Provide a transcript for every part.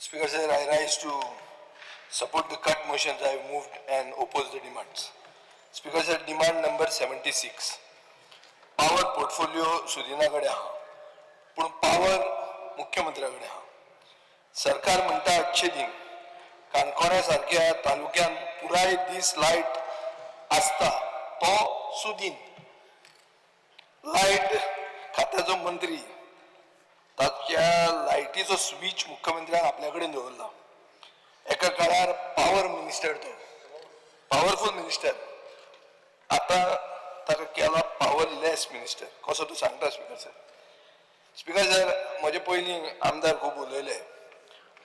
Speaker sir, I rise to support the cut motions. I have moved and oppose the demands. Speaker sir, demand number 76. Power portfolio सुदिनाकडे हा, पण power मुख्यमंत्र्याकडे हा. सरकार म्हणता अच्छे दिन, काणकोणा तालुक्यात पुराय दीस लाईट असता तो सुदीन. लाईट खात्याचो मंत्री ताच्या लायटीचो स्विच मुख्यमंत्र्यान आपल्याकडे दवरला. एका काळार पावर मिनिस्टर तो पॉवरफुल मिनिस्टर, आता ताका केला पॉवरलेस मिनिस्टर. कसो तू सांगता स्पीकर सर? स्पीकर सर, म्हजे पयलीं आमदार खूब उलयले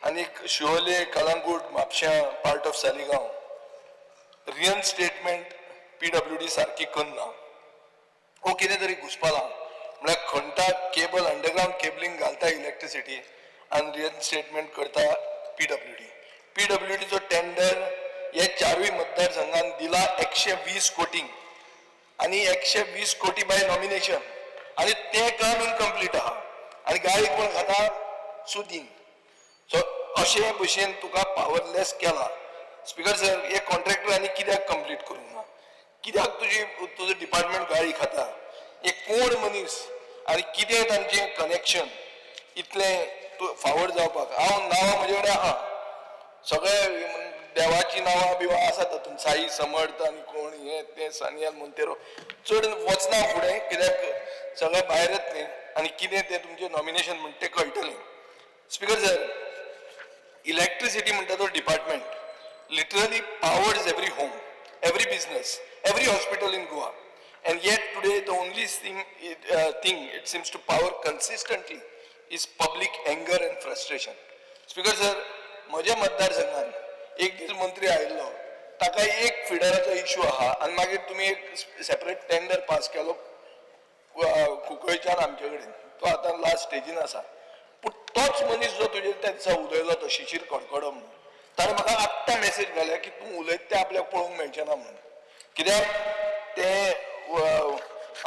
आनी शिवोले, कलंगूट, म्हापश्यां, part of Saligao real statement PWD सारकी करना. वो कितें तरी घुसपालां म्हळ्यार खंटा केबल अंडरग्राउंड केबलिंग घालता इलेक्ट्रिसिटी आनी रियल स्टेटमेंट करता PWD चो टेंडर हे चारूय मतदारसंघान दिला 120 कोटी आनी 120 कोटी बाय नॉमिनेशन आनी ते काम इनकम्प्लीट आहा आनी गाळी कोण खाता? सुदीन. सो अशे भशेन तुका पॉवरलेस केला. स्पीकर सर, हे कॉन्ट्रॅक्टरांनी कित्याक कंप्लीट करूंक ना? कित्याक तुजो डिपार्टमेंट गाळी खाता? हे कोण मनीस आनी कितें तांचें कनेक्शन इतलें फावोर जावपाक? हांव नांवां म्हजे कडेन आहा, सगळे देवाची नांवां बिवां आसात तातूंत, साई समर्थ आनी कोण हें तें सानियाल मोंतेरो. चड वचना फुडें, कित्याक सगळे भायरच न्ही आनी कितें तें तुमचें नॉमिनेशन म्हणटा तें कळटलें. स्पीकर सर, इलेक्ट्रिसिटी म्हणटा तो department literally powers every home, every business, every hospital in Goa, and yet today the only thing it seems to power consistently is public anger and frustration. Speaker sir, म्हज्या मतदारसंघान एक दीस मंत्री आयिल्लो, ताका एक फिडराचो issue आहा आनी मागीर तुमी एक सेपरेट टेंडर पास केलो कुंकळच्यान आमचे कडेन. तो आतां लास्ट स्टेजीन आसा. पूण तोच मनीस जो तुजेर त्या दिसा उलयलो तो शिशीर कडकडो म्हणून, ताणें म्हाका आत्तां मेसेज घाल्या की तूं उलयता तें आपल्याक पळोवंक मेळचें ना म्हणून. कित्याक तें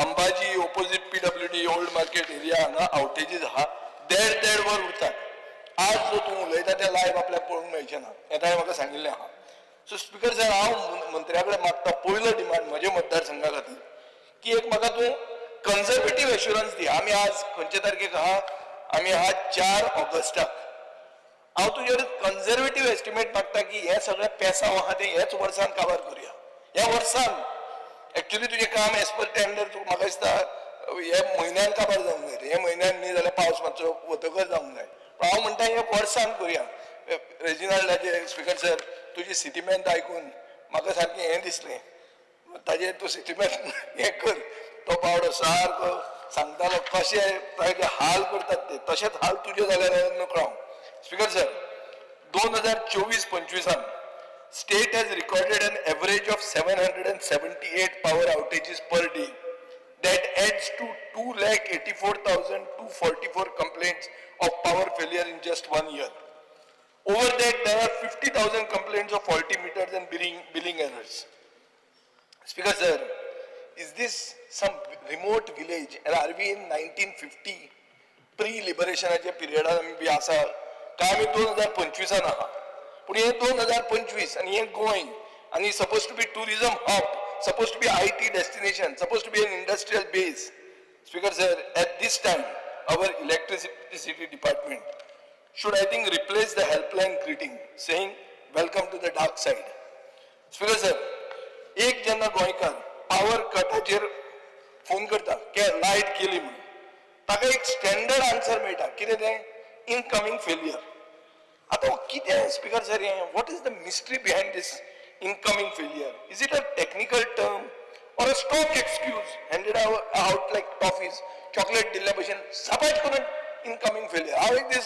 Ambaji opposite PWD old market area हांगा आउटेजीस आहा, देड वर उरतात. आज जो तूं उलयता तें लायव्ह आपल्याक पळोवंक मेळचें ना, हें ताणें म्हाका सांगिल्लें आहा. सो स्पीकर सर, हांव मंत्र्या कडेन मागता पयलो डिमांड म्हज्या मतदारसंघा खातीर की एक म्हाका तूं कन्झर्वेटीव एश्युरन्स दी. आमी आज खंयचे तारखेक आहा? आमी आहा 4 ऑगस्टाक. हांव तुजे कडेन कन्झर्वेटीव एस्टिमेट मागता की हे सगळें पेसांव आहा तें हेच वर्सान काबार करुया. ह्या वर्सान एक्चुअली तुजें काम एज पर टेंडर म्हाका दिसता हे म्हयन्यान काबार जावंक जाय. हे म्हयन्यान न्ही जाल्यार पावस मातसो वतकच जावंक जाय. पण हांव म्हणटा हे वर्सान करुया. रेजिनाल्डाचे स्पीकर सर, तुजी स्टेटमेंट आयकून म्हाका सारकें हें दिसलें. ताजेर तूं स्टेटमेंट हें कर. तो बावडो सारको सांगतालो कशे ताचे हाल करतात ते, तशेंच हाल तुजे जाल्यार नकळो. Speaker sir, 2024-25 state has recorded an average of 778 power outages per day. That adds to 284,244 complaints of power failure in just 1 year. Over that, there are 50,000 complaints of faulty meters and billing errors. Speaker sir, is this some remote village, and are we in 1950 pre-liberationच्या पिरियडान बी आसा काय? आमी 2025 आहा, पूण हे 2025 आनी हे गोंय आनी suppose to be tourism hub, suppose to be IT destination, suppose to be an industrial base. Speaker sir, at this time our electricity department should, I think, replace the helpline greeting saying welcome to the dark side. Speaker sir, एक जेन्ना गोंयकार power कटाचेर phone करता की light गेली म्हणून, ताका एक standard answer मेळटा, कितें तें? Incoming failure. आता कितें स्पीकर सर हें? What is the mystery behind this incoming failure? Is it a technical term or a stock excuse handed out like toffees? Chocolate दिल्ल्या भशेन सपाट करून इनकमिंग फेलियर. हांव एक दीस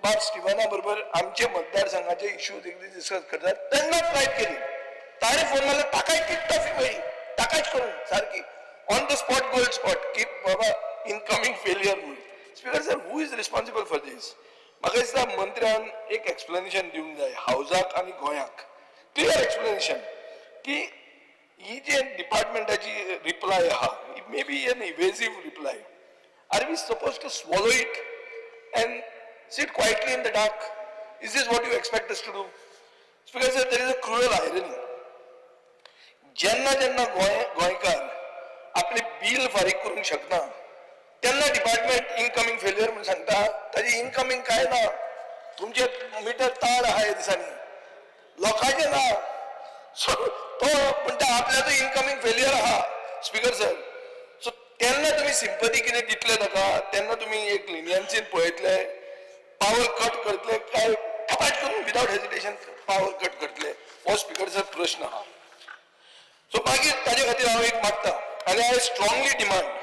बाब स्टिवना बरोबर आमचे मतदारसंघाचे इश्यूज एक दीस डिस्कस करतात, तेन्नाच लायट केली. ताणें फोन मारलो, ताकाय किट टॉफी मेळ्ळी, ताकाच करून सारकी on the spot gold spot की बाबा इनकमिंग फेलियर म्हणून. Speaker sir, who is responsible for this? म्हाका दिसता मंत्र्यान एक एक्सप्लेनेशन दिवंक जाय हावजाक आनी गोंयाक, क्लियर एक्सप्लेनेशन की ही जे डिपार्टमेंटाची रिप्लाय आहा, may be an evasive reply. Are we suppose to swallow it and sit quietly in the dark? Is this what you expect us to do? Speaker sir, there is a cruel irony. जेन्ना जेन्ना गोंयकार आपले bill फारीक करूंक शकना तेन्ना department incoming failure म्हणून सांगता. ताजी इनकमिंग काय ना, तुमचे मिटर ताड आहा ह्या दिसांनी, लोकांचे ना. सो तो म्हणटा आपल्याचो इनकमिंग फेल्युअर आहा. स्पीकर सर, सो तेन्ना तुमी सिंपथी कितें दितले ताका, तेन्ना तुमी एक लिनियन्सीन पळयतले, पावर कट करतले काय फटाट करून विदाउट हेजिटेशन पावर कट करतले, हो स्पीकर सर प्रश्न आहा. सो मागीर ताजे खातीर हांव एक मागता, आनी I strongly demand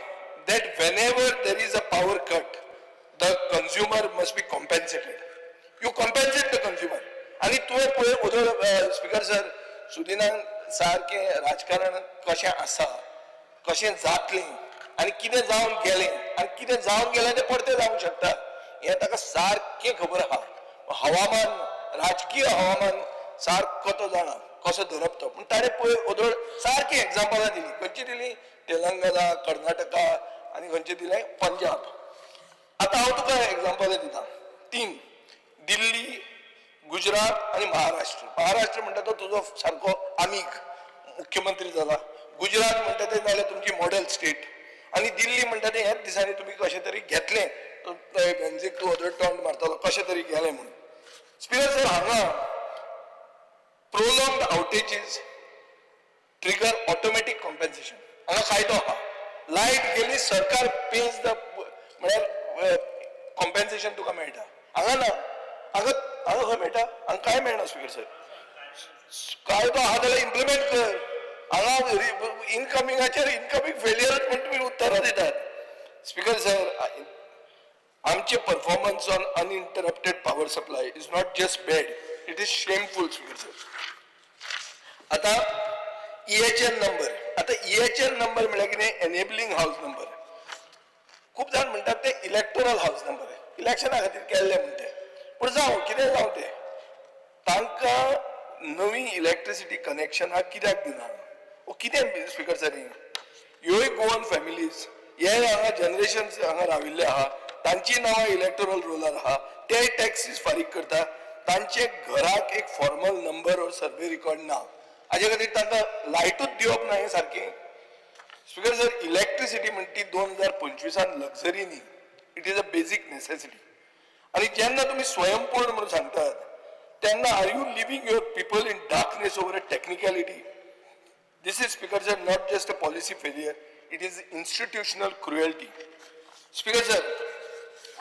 that whenever there is a power cut, the consumer must be compensated. You compensate the consumer. आणि तुवें पळय उदळ स्पीकर सर, सुदिनान सारकें राजकारण कशें आसा, कशें जातलें आनी कितें जावन गेलें आनी कितें जावन गेलें तें परतें जावंक शकता हें ताका सारकें खबर आहा. हवामान, राजकीय हवामान सारको तो जाणा कसो धरप तो. पूण ताणें पळय उदळ सारकी एग्जांपलां दिली. खंयची दिली? तेलंगणा, कर्नाटका आणि खंयचे दिले? पंजाब. आता हांव तुका एग्जांपल दिता. 3 दिल्ली, गुजरात आणि महाराष्ट्र. महाराष्ट्र म्हणटा तो तुजो सारको आमीग मुख्यमंत्री जाला. गुजरात म्हणटा ते जाल्यार तुमची मॉडेल स्टेट आणि दिल्ली म्हणटा ते ह्याच दिसांनी तुम्ही कशें तरी घेतलें, बेंजीक तूं अदर टॉन्ट मारतालो, कशें तरी गेलें म्हणून. स्पीकर सर, हांगा प्रोलॉंग्ड आउटेजीस ट्रिगर ऑटोमॅटिक कॉम्पेन्सेशन हांगा कायदो आहा. लायट गेली सरकार पेज द म्हळ्यार कॉम्पेन्सेशन तुका मेळटा. हांगा ना, हांगा खंय मेळटा? हांगा काय मेळना. स्पीकर सर, कायदो आहा जाल्यार इम्प्लिमेंट कर. हांगा इनकमिंगाचेर इनकमिंग फेल्युअर म्हणून तुमी उत्तरां दितात. स्पीकर सर, आमचे performance on uninterrupted power supply is not just bad, it is shameful. Speaker sir, आता EHN नंबर, आता EHN नंबर म्हळ्यार कितें? Enabling house number. खूब जाण म्हणटात ते इलेक्टोरल हाऊस नंबर, इलेक्शना खातीर केल्ले म्हणटे. पूण जावं कितें जावं ते, तांकां नवी इलेक्ट्रिसिटी कनेक्शनां कित्याक दिना? वो कितें स्पीकर सर? ह्योय गोवन फॅमिलीज, हे हांगा जनरेशन हांगा राविल्ले आहा, तांची नांवां इलेक्टोरल रोलार आहा, ते टॅक्सीस फारीक करता, तांचे घराक एक फॉर्मल नंबर और सर्वे रिकॉर्ड ना. हाजे खातीर तांकां लायटूच दिवप ना हें सारकें? स्पीकर सर, इलेक्ट्रिसिटी म्हणटी 2025 लक्झरी न्ही, it is a basic necessity. आणि जेन्ना तुम्ही स्वयंपूर्ण म्हणून सांगतात तेन्ना are you living your people in darkness over a technicality? This is speaker sir not just a policy failure, it is institutional cruelty. Speaker sir,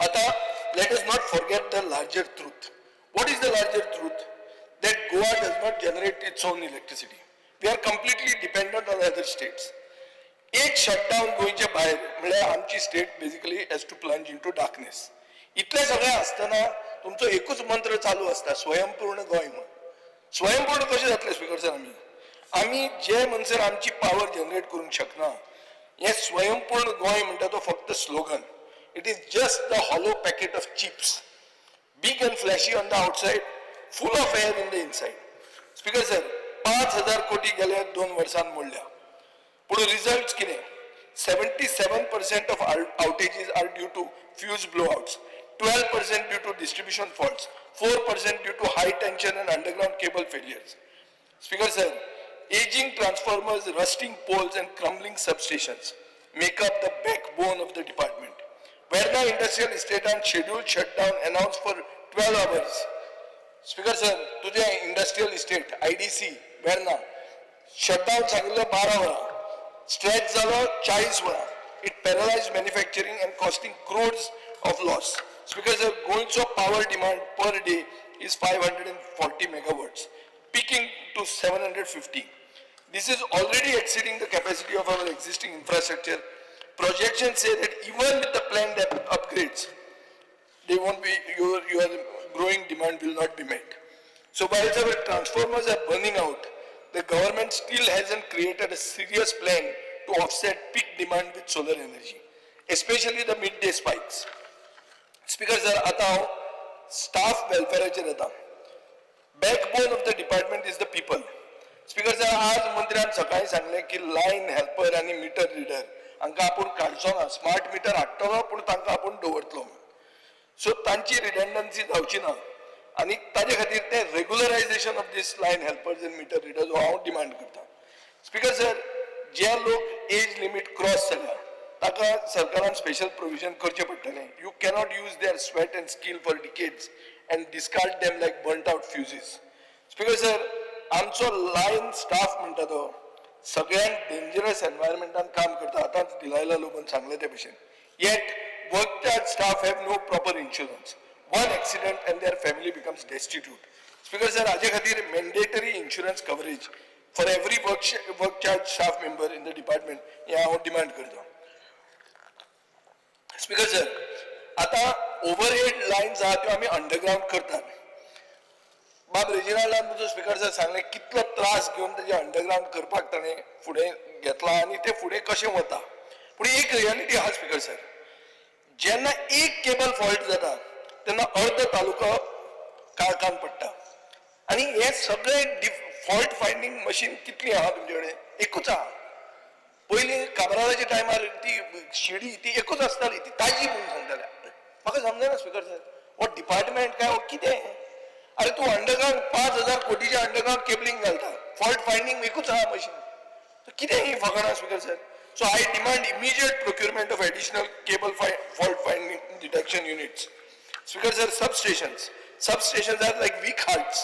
आता let us not forget the larger truth. What is the larger truth? That Goa does not generate its own electricity. We are completely dependent on other states. एक shutdown गोयच्या भायर म्हळ्यार आमची state basically has to plunge into darkness. इतले सगळे आसतना तुमचो एकूच मंत्र चालू असता, स्वयंपूर्ण गोंय म्हणून. स्वयंपूर्ण कशें जातले स्पीकर सर? आमी जे म्हणसर आमची पावर जनरेट करूंक शकना, हे स्वयंपूर्ण गोंय म्हणटा तो फक्त slogan. It is just the hollow packet of chips, big and flashy on the outside, full of air in the inside. Speaker sir, 5,000 कोटी गेले 2 वर्षांत मोडल्या. पुढे रिझल्ट्स कितें? 77% of outages are due to fuse blowouts, 12% due to distribution faults, 4% due to high tension and underground cable failures. Speaker sir, aging transformers, rusting poles and crumbling substations make up the backbone of the department. Verna Industrial Estate on scheduled shutdown announced for 12 hours. Speaker sir, तुझे industrial estate IDC Verna shutdown सांगिल्लो 12 वरां, stretch जालो 40 वरां. It paralyzed manufacturing and costing crores of loss. Speaker sir, गोंयचो power demand per day is 540 megawatts, peaking to 750. This is already exceeding the capacity of our existing infrastructure. Projections say that even with the planned upgrades, they won't be, your growing demand will not be met. So while our transformers are burning out, the government still hasn't created a serious plan to offset peak demand with solar energy, especially the midday spikes. Speaker sir, आता staff welfareचेर येता. Backbone of the department is the people. Speaker sir, आज मंत्र्यान सकाळी सांगले की line helper आणि meter reader हांकां आपूण काडचो ना, स्मार्ट मिटर हाडटलो पूण तांकां आपूण दवरतलो. सो तांची रिडंडन्सी जावची ना. आणि ताजे खातीर ते regularisation of this line helpers in meter readers हो हांव डिमांड करता. स्पीकर सर, जे लोक एज लिमिट क्रॉस जाल्या ताका सरकारान स्पेशल प्रोविजन करचें पडटलें. You cannot use their sweat and skill for decades and discard them like burnt out fuses. Speaker sir, आमचो लायन स्टाफ म्हणटा तो सगळ्यात डेंजरस एनवायरमेंटान काम करता. आतांच दिलायला लोबन सांगले ते भशेन. Yet work staff have no proper insurance. One accident and their family becomes destitute. Speaker sir, आज खातीर mandatory insurance coverage for every work charge staff member in the department हे हांव डिमांड करता. स्पीकर सर, आता overhead lines आहात त्यो आमी underground करतात. बाब रेजिनाल्डान तुजो स्पीकर सर सांगले कितलो त्रास घेवन तेजे अंडरग्राउंड करपाक ताणें फुडें घेतला आनी ते फुडें कशें वता. पूण एक रियालिटी आहा स्पीकर सर, जेन्ना एक केबल फॉल्ट जाता तेन्ना अर्ध तालुको काळखान पडटा. आनी हे सगळे फॉल्ट फायंडींग मशीन कितली आहा तुमचे कडेन? एकूच आहा. पयलीं काबराच्या टायमार ती शिडी ती एकूच आसताली, ती ताजी म्हणून सांगताले. म्हाका समजना स्पीकर सर, हो डिपार्टमेंट काय हो कितें? अरे तूं अंडरग्राउंड 5,000 कोटीचे अंडरग्राउंड केबलिंग घालता, फॉल्ट फायंडींग एकूच आहा मशीन. कितें ही फकाणां speaker sir? So I demand immediate procurement of additional cable fault finding detection units. Speaker sir, substations are like weak hearts.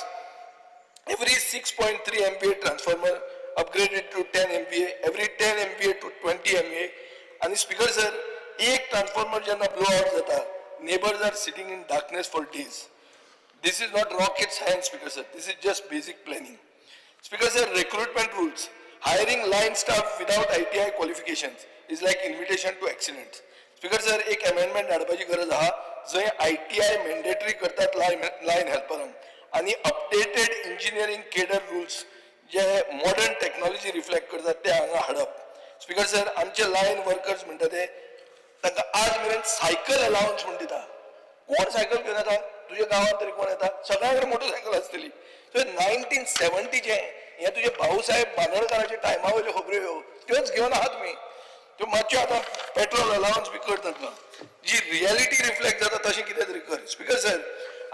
Every 6.3 MVA transformer upgraded to 10 MVA, every 10 MVA to 20 MVA. And speaker sir, एक transformer jenna blow out jata, neighbors are sitting in darkness for days. This is not rocket science, speaker sir. This is just basic planning. Speaker sir, recruitment rules. Hiring line staff without ITI qualifications is like invitation to accidents. Speaker sir, एक amendment हाडपाची गरज आहा जंय ITI mandatory करतात lion हेल्परांक आनी updated engineering cadre rules जे modern technology reflect करतात ते हांगा हाडप. स्पीकर सर, आमचे लायन वर्कर्स म्हणटा ते तांकां आज मेरेन सायकल अलावन्स म्हण दिता. कोण सायकल घेवन येता? तुज्या गांवांत तरी कोण येता? सगळ्या कडेन मोटरसायकल आसतली. सो 1970चे हे तुजे भाऊसाहेब बांदोडकराचे टायमा वयल्यो खबऱ्यो ह्यो त्योच घेवन आहा तुमी. त्यो मातशें आतां पेट्रोल अलावन्स बी कर तांकां, जी रियलिटी रिफ्लेक्ट जाता तशें कितें तरी कर. स्पीकर सर,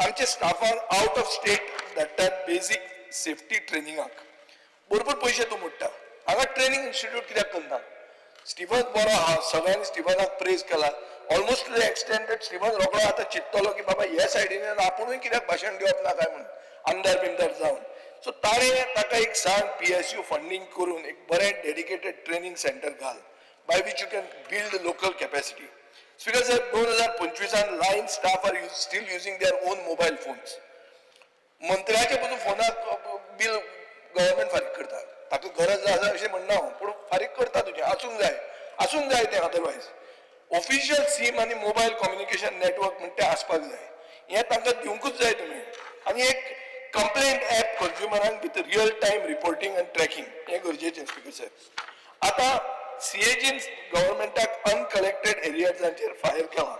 आमच्या स्टाफांक आउट ऑफ स्टेट धाडटात बेजीक सेफ्टी ट्रेनिंगाक. भरपूर पयशे तूं मोडटा. हांगा ट्रेनिंग इन्स्टिट्यूट कित्याक करना? स्टिफन बरो आहा, सगळ्यांनी स्टिफनाक प्रेज केला. Almost to the extent that Stephen रोखडो आतां चिंततलो की बाबा ह्या सायडीन आपुणूय कित्याक भाशण दिवप ना काय म्हणून आमदार बिमदार जावन. सो ताणें ताका एक सांग PSU फंडींग करून एक बरें डेडिकेटेड ट्रेनिंग सेंटर घाल, by which you can build local capacity. Speaker sir, 2025 line staff are still using their own mobile phones. मंत्र्याचे पसून फोनाक बिल गव्हर्नमेंट फारीक करता. ताका गरज आसा अशें म्हणना हांव, पूण फारीक करता तुजें आसूंक जाय तें. अदरवायज ऑफिशियल सिम आनी मोबायल कम्युनिकेशन नेटवर्क म्हणटा तें आसपाक जाय. हें तांकां दिवंकूच जाय तुमी. आनी एक कंप्लेंट ॲप कंज्युमरांक विथ रियल टायम रिपोर्टिंग आनी ट्रॅकिंग हें गरजेचें स्पीकर सर. आतां CAGन गव्हर्नमेंटाक अनकलेक्टेड एरियाजांचेर फायर केला.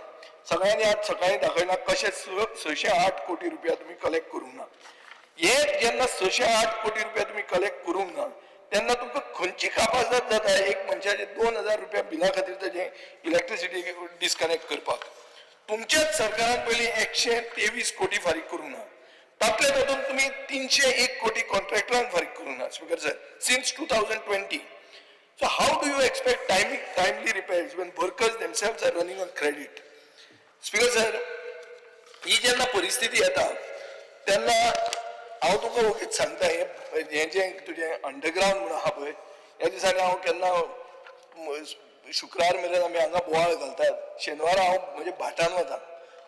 सगळ्यांनी आज सकाळी दाखयला कशे 608 कोटी रुपया तुम्ही कलेक्ट करूंक ना. हे जेन्ना 608 कोटी रुपया तुम्ही कलेक्ट करूंक ना तेन्ना तुमकां खंयची कापाजत जाता एक मनशाचे 2000 रुपया बिला खातीर तेजे इलेक्ट्रिसिटी डिस्कनेक्ट करपाक. तुमच्याच सरकारान पयलीं 123 कोटी फारीक करूंक ना. तातले तातूंत तुम्ही 301 कोटी कॉन्ट्रॅक्टरांक फारीक करूंक ना speaker sir since 2020. So how do you expect timely repairs when workers themselves are running on credit? Speaker sir, ही जेन्ना परिस्थिती येता तेन्ना हांव तुका वगीच सांगता हें जें तुजें अंडरग्राउंड म्हणून आहा पळय ह्या दिसांनी हांव केन्ना शुक्रार मेरेन आमी हांगा बोवाळ घालतात. शेनवारा हांव म्हणजे भाटान वता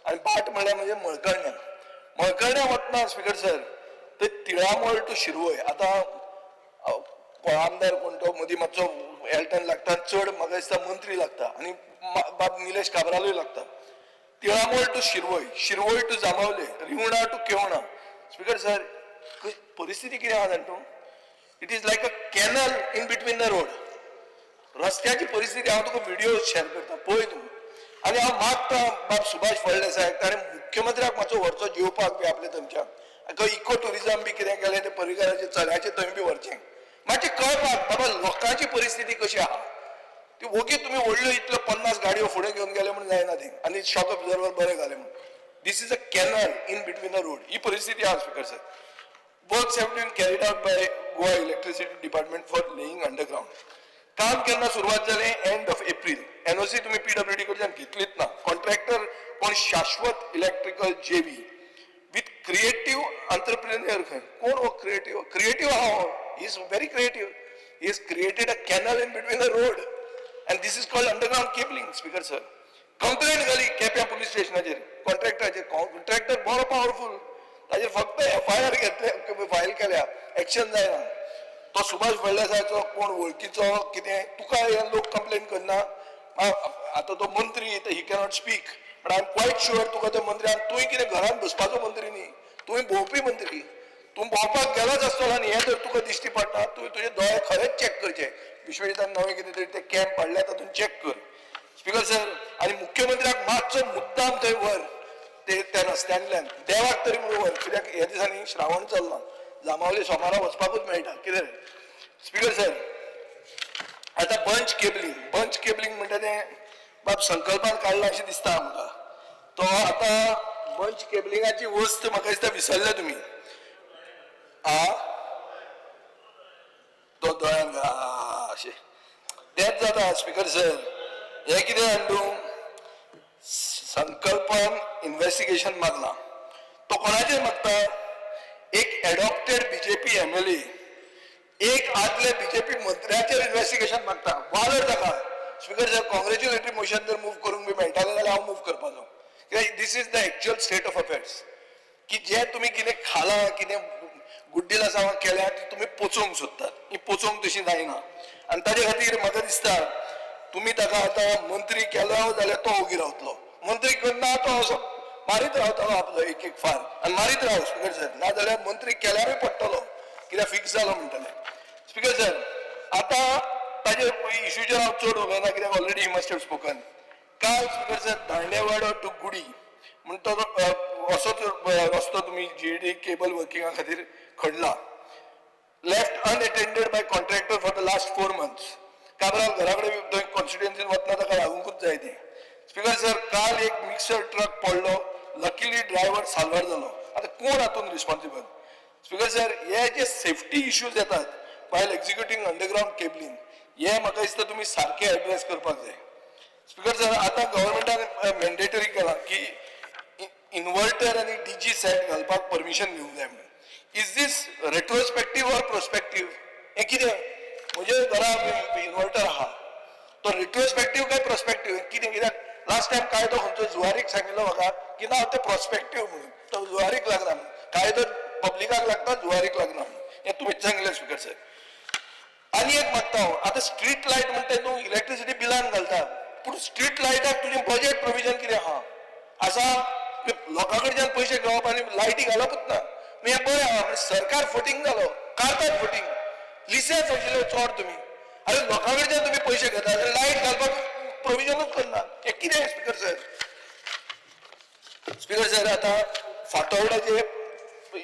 आनी भाट म्हणल्यार म्हणजे मळकर्ण्या वतना स्पीकर सर ते तिळामोळ टू शिरवय. आतां आमदार कोण तो मदीं मातसो एलटन लागता, चड म्हाका दिसता मंत्री लागता आनी बाब निलेश काब्रालूय लागता. Tilamol to Shirvoi to Jambaulim, Rivona to Kevona. Speaker sir, परिस्थिती कितें आहा जाणा तूं? It is like a canal in between the road. रस्त्याची परिस्थिती हांव तुका व्हिडिओ शेअर करता पळय तूं. आनी हांव मागता बाब सुभाष फळदेसायाक ताणें मुख्यमंत्र्याक मातसो व्हरचो जेवपाक बी आपल्या थंयच्या इको टुरिझम बी कितें केलें ते परिकाराचे चल्याचे थंय बी व्हरचें मातशें कळपाक बाबा लोकांची परिस्थिती कशी आहा. ती ओगी तुम्ही व्हडल्यो इतल्यो 50 गाडयो फुडें घेवन गेले म्हणून जायना तें आनी शॉक ऑब्झर्वर बरें घाले म्हणून. This is a canal in between the road. ही परिस्थिती आहे speaker sir. Works have been carried out by Goa Electricity Department for laying underground. काम केन्ना सुरुवात जाले एंड ऑफ एप्रिल. एनओसी तुम्ही पीडब्ल्यूडी कडल्यान घेतलीत ना. कॉन्ट्रॅक्टर कोण शाश्वत इलेक्ट्रिकल जेवी विथ क्रिएटिव्ह एंटरप्रेन्युअर. कोण हो क्रिएटिव्ह हाव. He is very creative. He is created a canal in between the road and this is called underground cabling speaker sir. Complaint झाली केप्या पोलीस स्टेशनाचेर कॉन्ट्रॅक्टराचेर. कॉन्ट्रॅक्टर बरो पॉवरफुल. ताजेर फक्त एफआयआर घेतले फायल केल्या एक्शन जायना. तो सुभाष फळदेसायचो कोण वळखीचो कितें तुका लोक कंप्लेन करना. आता तो मंत्री he cannot speak but I am quite sure तुका तो मंत्री तुवें कितें घरान बसपाचो मंत्री न्ही. तुवें भोंवपी मंत्री. तूं भोंवपाक गेलोच आसतलो आनी हें जर तुका दिश्टी पडटा तुवें तुजे दोळे खरेंच चॅक करचे. विश्वजितान नवें कितें तरी ते कॅम्प काडल्या तातूंत चॅक कर स्पीकर सर. आनी मुख्यमंत्र्याक मातसो मुद्दाम थंय व्हर त्या रस्त्यांतल्यान देवाक तरी म्हणून व्हर. कित्याक ह्या दिसांनी श्रावण चल्ला. जांबावले सोमारा वचपाकूच मेळटा कितें स्पीकर सर. आता बंच केबलिंग म्हणटा तें बाब संकल्पान काडला अशें दिसता आमकां. तो आतां बंच केबलिंगाची वस्त म्हाका दिसता विसरले तुमी. तो दोळ्यान अशें तेंच जाता स्पीकर सर. हे कितें हाडूं संकल्पान इन्व्हेस्टिगेशन मागला. तो कोणाचेर मागता. एक एडॉप्टेड बीजेपी एमएलए एक आदले बीजेपी मंत्र्याचेर इन्व्हेस्टिगेशन मागता. वालर ताका स्पीकर सर. कॉंग्रॅच्युलेटरी मोशन जर मूव करूंक बी मेळटालें जाल्यार हांव मूव करपाचो. कित्याक this is the actual state of affairs की जे तुमी कितें खाला कितें गुड्डीला सावन केल्या ती तुमी पोचोवंक सोदतात. ही पोचोवंक तशी जायना आनी ताजे खातीर म्हाका दिसता तुमी ताका आतां मंत्री केलो जाल्यार तो ओगी रावतलो. मंत्री करना तो असो मारीत रावतलो आपलो एक एक फार आनी मारीत राव स्पीकर सर. ना जाल्यार मंत्री केल्यारूय पडटलो कित्याक फिक्स जालो म्हणटले स्पीकर सर. आतां ताजे इश्यूचेर हांव चड उलयना कित्याक already he must have spoken. काल speaker sir Dandewado to Gudi म्हण तो असोच रस्तो तुमी जीडी केबल वर्किंगा खातीर खणला. Left unattended by contractor for the last 4 months. Cabral घरा कडेन थंय कॉन्स्टिट्युएन्सीन वतना ताका लागूंकूच जाय तें स्पीकर सर. काल एक मिक्सर ट्रक पडलो. लकीली ड्रायव्हर साल्वार जालो. आतां कोण हातून रिस्पॉन्सिबल स्पीकर सर. हे जे सेफ्टी इश्यूज येतात वायल एक्झिक्युटींग अंडरग्राउंड केबलिंग हे म्हाका दिसता तुमी सारके एड्रेस करपाक जाय स्पीकर सर. आतां गव्हर्मेंटान मॅन्डेटरी केला की इन्व्हर्टर आनी डीजी सेट घालपाक परमिशन घेवंक जाय म्हणून. Is this retrospective or prospective. हें कितें म्हणजे घरा इन्व्हर्टर आहा तो रेट्रोस्पेक्टीव काय प्रोस्पेक्टीव कितें. कित्याक लास्ट टायम कायदो खंयचो जुवारीक सांगिल्लो म्हाका की ना ते प्रोस्पेक्टीव म्हणून. तो जुवारीक लागना कायदो पब्लिकाक लागता जुवारीक लागना हें तुमीच सांगिल्लें स्पीकर सर. आनी एक मागता हांव आतां स्ट्रीट लायट म्हणटा तूं इलेक्ट्रिसिटी बिलान घालता पूण स्ट्रीट लायटाक तुजें बजेट प्रोविजन कितें आहा आसा. लोकां कडच्यान पयशे घेवप आनी लायटी घालपूच ना. हें बरें आहा सरकार फटींग जालो. कार्पेट फटींग लिसेन्स आशिल्ले चोड तुमी आरे लोकां कडच्यान तुमी पयशे घेता आनी लायट घालपाक प्रोविजनूच करना. हें कितें स्पीकर सर. स्पीकर सर आतां फातोर्डाचे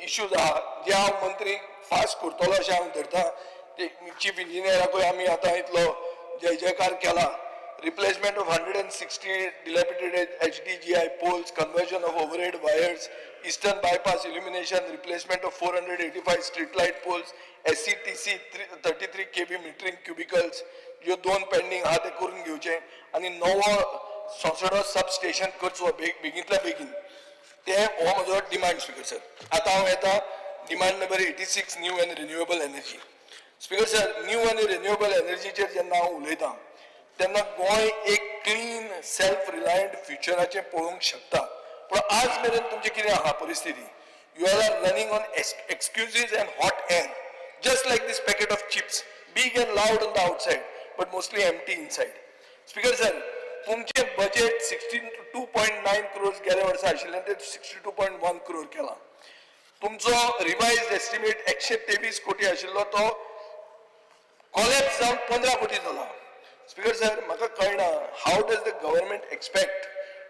इश्यूज आहा जे हांव मंत्री फास्ट करतलो अशें हांव धरतां. ते चीफ इंजिनियराकूय आमी आतां इतलो जय जयकार केला. replacement of 160 dilapidated HDGI poles, conversion of overhead wires, eastern bypass illumination, replacement of 485 street light poles, SCTC 33 kV metering cubicles, ह्यो 2 पेंडिंग आहा ते करून घेवचे आनी नवो सोंसडो सब स्टेशन करचो बेगींतल्या बेगीन. ते हो म्हजो डिमांड स्पीकर सर. आतां हांव येता demand number 86 new end renewable energy speaker sir. New आनी रिन्युएबल एनर्जीचेर जेन्ना हांव उलयतां तेन्ना गोंय एक क्लीन सेल्फ रिलायंट फ्युचराचें पळोवंक शकता. पूण आज मेरेन तुमची कितें आहा परिस्थिती. You are running on excuses and hot air just like this packet of chips big and loud on the outside but mostly empty inside. Speaker sir तुमचे बजेट 62.9 crores गेल्या वर्सा आशिल्लें ते 62.1 crore केलां. तुमचो रिवाइज्ड एस्टिमेट 123 कोटी आशिल्लो तो कॉलेप्स जावन 15 कोटी जाला. Speaker sir, म्हाका कळना how does the government expect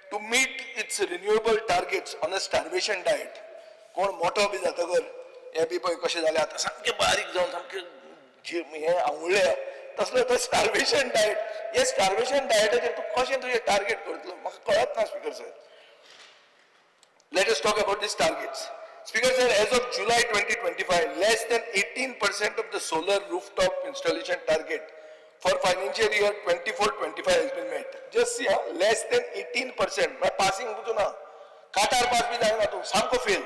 to meet its renewable targets on a starvation diet. कोण मोठो बी जातकर हे बी पळय कशें जालें आतां सामकें बारीक जावन सामकें हें आवळ्ळे तसलो तो स्टार्वेशन डायट. हे स्टार्वेशन डायटाचेर तूं कशें तुजें टार्गेट करतलो म्हाका कळत ना speaker sir. Let us talk about these targets. Speaker sir, as of July 2025, less than 18% of the solar rooftop installation target for financial year 24-25 has been met. Just see, less than 18%. मैं passing बुझो ना, काटार pass भी जाएगा तो सामको fail.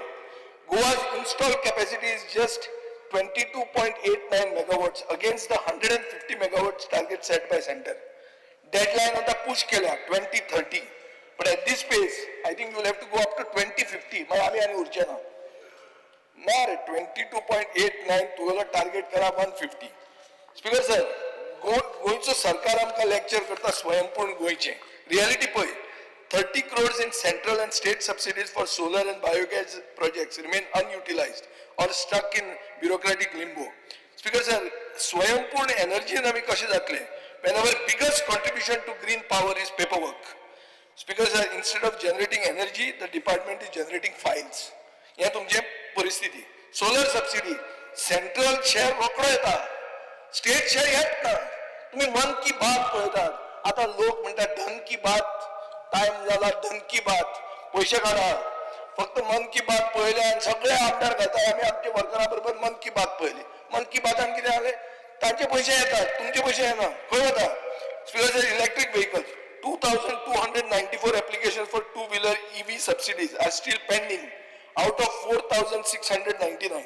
Goa's installed capacity is just 22.89 megawatts against the 150 megawatts target set by center. Deadline on the push केला 2030. But at this pace, I think you will have to go up to 2050. Miami and Urchana. Now 22.89 तुला target करा 150. Speaker sir, गोयचं सरकार आमका lecture करता स्वयंपूर्ण गोयचे. Reality पय 30 crores in central and state subsidies for solar and biogas projects remain unutilized or stuck in bureaucratic limbo. Speaker sir, स्वयंपूर्ण energy आम्ही कशे जातले? When our biggest contribution to green power is paperwork. Speaker sir, instead of generating energy, the department is generating files. या तुमचे परिस्थिती. Solar subsidy, central share रोकडो येता, state share येत ना. तुम्ही मन की बात पळयतात. आता लोक म्हणतात धन की बात, टाइम झाला धन की बात, पैसे काढा. फक्त मन की बात पळयले आणि सगळे आमदार घालतात. आम्ही आमच्या वर्कराबरोबर मन की बात पळयली. मन की बातान कितें जालें? तांचे पैसे येतात, तुमचे पैसे येना. खंय वता? Speaker sir, electric vehicles 2,294 applications for two-wheeler EV subsidies are still pending out of 4,699.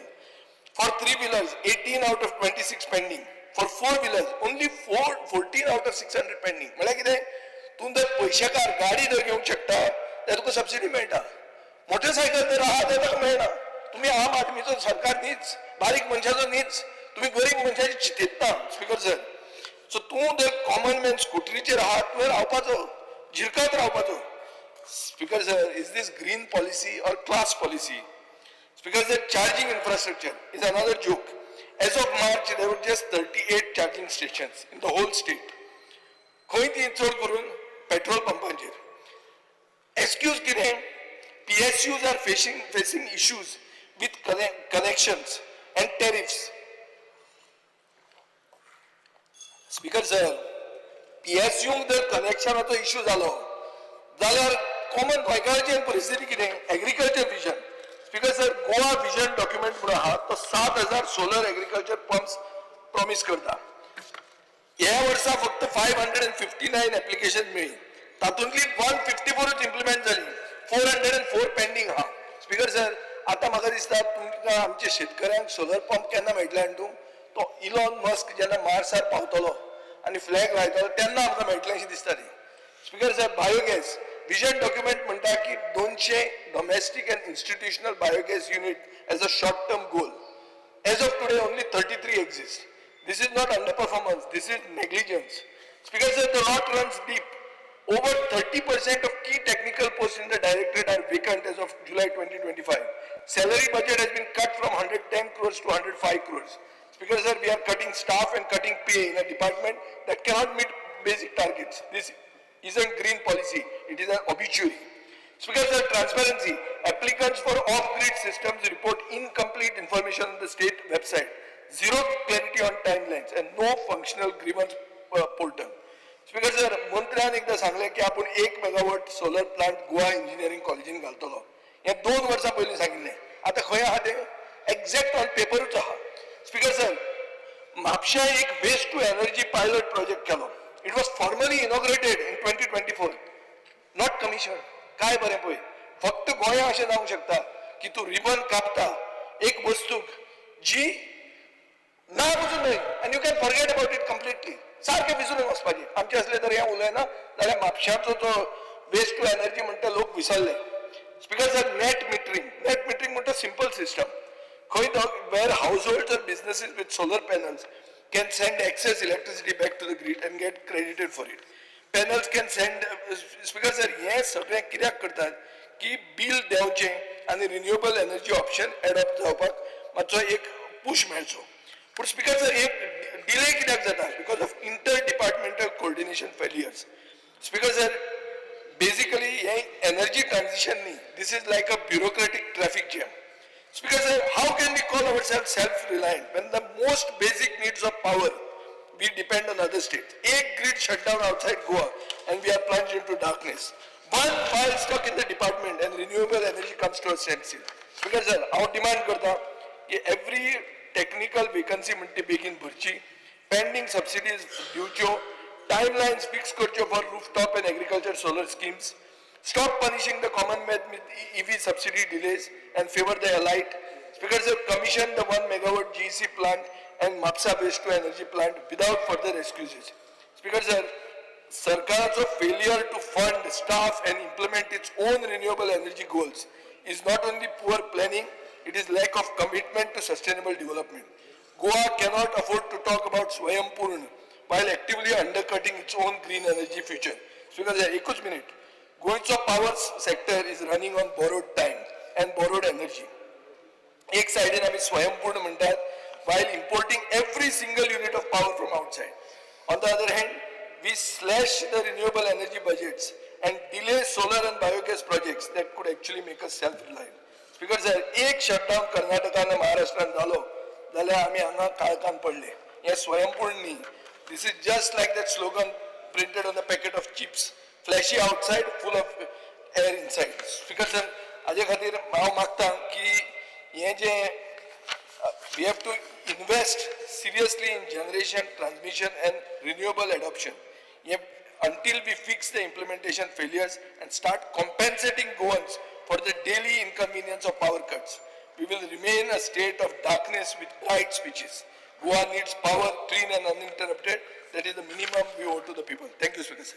For three-wheelers, 18 out of 26 pending. For four-wheelers, only 14 out of 600 pending. म्हणजे कितें? तूं जर पैशाकार गाडी जर घेवंक शकता जाल्यार तुका सबसिडी मेळटा. मोटरसायकल जर आहा जाल्यार ताका मेळना. तुम्ही आम आदमीचो सरकार न्हीच, बारीक मनशाचो न्हीच, तुम्ही गरीब मनशाची चिंतीत ना. स्पीकर सर, सो तूं जर कॉमन मॅन स्कुटरीचेर आहात तुवें रावपाचो, झिरकत रावपाचो. Speaker sir, is this green policy or class policy? Speaker sir, charging infrastructure is another joke. As of March, there were just 38 charging stations in the whole state. खंय ती चड करून पेट्रोल पंपांचेर. Excuse कितें? PSUs are facing issues with connections and tariffs. Speaker sir, PSU जर कनेक्शनाचो issue जालो जाल्यार common गोंयकाराची परिस्थिती कितें? Agriculture vision. Speaker sir, Goa vision document म्हणून आहा तो 7,000 सोलर एग्रीकल्चर पंप्स प्रॉमिस करता. ह्या वर्सा फक्त 559 एप्लिकेशन मेळ्ळी. तातूंतली 154 इम्प्लिमेंट जाली. 404 पेंडिंग आहा. स्पीकर सर, आता म्हाका दिसता तुमकां आमच्या शेतकऱ्यांक सोलर पंप केन्ना मेळटले आनी तो इलॉन मस्क जेन्ना मार्सार पावतलो आनी फ्लॅग लायतलो तेन्ना आमकां मेळटलें अशें दिसता न्ही. Speaker sir, biogas vision document म्हणटा की 200 domestic and institutional biogas unit as a short term goal. As of today only 33 exist. This is not underperformance, this is negligence. Speaker sir, the rot runs deep. Over 30% of key technical posts in the directorate are vacant as of July 2025. Salary budget has been cut from 110 crores to 105 crores. Speaker sir, we are cutting staff and cutting pay in a department that cannot meet basic targets. This isn't green policy, it is an obituary. Speaker sir, transparency. Applicants for off-grid systems report incomplete information on the state website. Zero clarity on timelines and no functional grievance portal. Speaker sir, मंत्र्यान एकदा सांगले की आपण 1 megawatt solar plant Goa engineering कॉलेजीन घालतलो. हे 2 वर्सां पयलीं सांगिल्लें. आता खंय आहा तें? एक्झॅक्ट ऑन पेपरूच आहा. स्पीकर सर, म्हापशा एक waste to energy pilot project केलो. It was formally inaugurated in 2024. Not commission. काय बरें पळय, फक्त गोंया अशें जावंक शकता की तूं रिबन कापता एक वस्तूक जी ना बुजून न्हय आनी you can forget about it completely. सारकें विसरून वचपाचें. आमचे असले तर हें उलयना जाल्यार म्हापशाचो जो वेस्ट टू एनर्जी म्हणटा लोक विसरले. स्पीकर सर, नेट मिटरिंग म्हणटा सिंपल सिस्टम. खंय where households or businesses with solar panels can send excess electricity back to the grid and get credited for it. Panels can send. Speaker sir, हे सगळें कित्याक करतात की bill देंवचें आनी renewable energy option adopt जावपाक मातसो एक पुश मेळचो. पूण स्पीकर सर, एक डिले कित्याक जाता? Because of interdepartmental coordination failures. Speaker sir, basically हे एनर्जी ट्रान्झिशन न्ही, this is like a bureaucratic traffic jam. Speaker sir, how can we call ourselves self-reliant when the most basic needs of power we depend on other states? A grid shut down outside Goa and we are plunged into darkness. one file stuck in the department and renewable energy comes to a standstill. Because sir, our demand करता कि every technical vacancy म्हणते बेगीन भरची, pending subsidies दिवच्यो, timelines fix करच्यो for rooftop and agriculture solar schemes, stop punishing the common man with EV subsidy delays and favor the elite. Speaker sir, commission the 1 megawatt GEC plant and MAPSA waste to energy plant without further excuses. Speaker sir, Sarkar's failure to fund, staff and implement its own renewable energy goals is not only poor planning, it is lack of commitment to sustainable development. Goa cannot afford to talk about Swayam while actively undercutting its own green energy future. Speaker sir, एकच minute. Goa's power sector is running on borrowed time and borrowed energy. एक साइडीन आम्ही स्वयंपूर्ण म्हणतात while importing every single unit of power from outside. On the other hand, we slash the renewable energy budgets and delay solar and biogas projects that could actually make us self-reliant. Speaker sir, एक shutdown कर्नाटकान महाराष्ट्रान झालो जाल्यार आम्ही हांगा काळखान पडले. हे स्वयंपूर्ण न्ही. This is just like that slogan printed on the packet of chips. Flashy outside, full of air inside. Speaker sir, हाजे खातीर हांव मागता की हे जे we have to invest seriously in generation, transmission and renewable adoption. Until we fix the implementation failures and start compensating Goans for the daily inconvenience of power cuts, we will remain a state of darkness with bright speeches. Goa needs power, clean and uninterrupted. That is the minimum we owe to the people. Thank you, Speaker sir.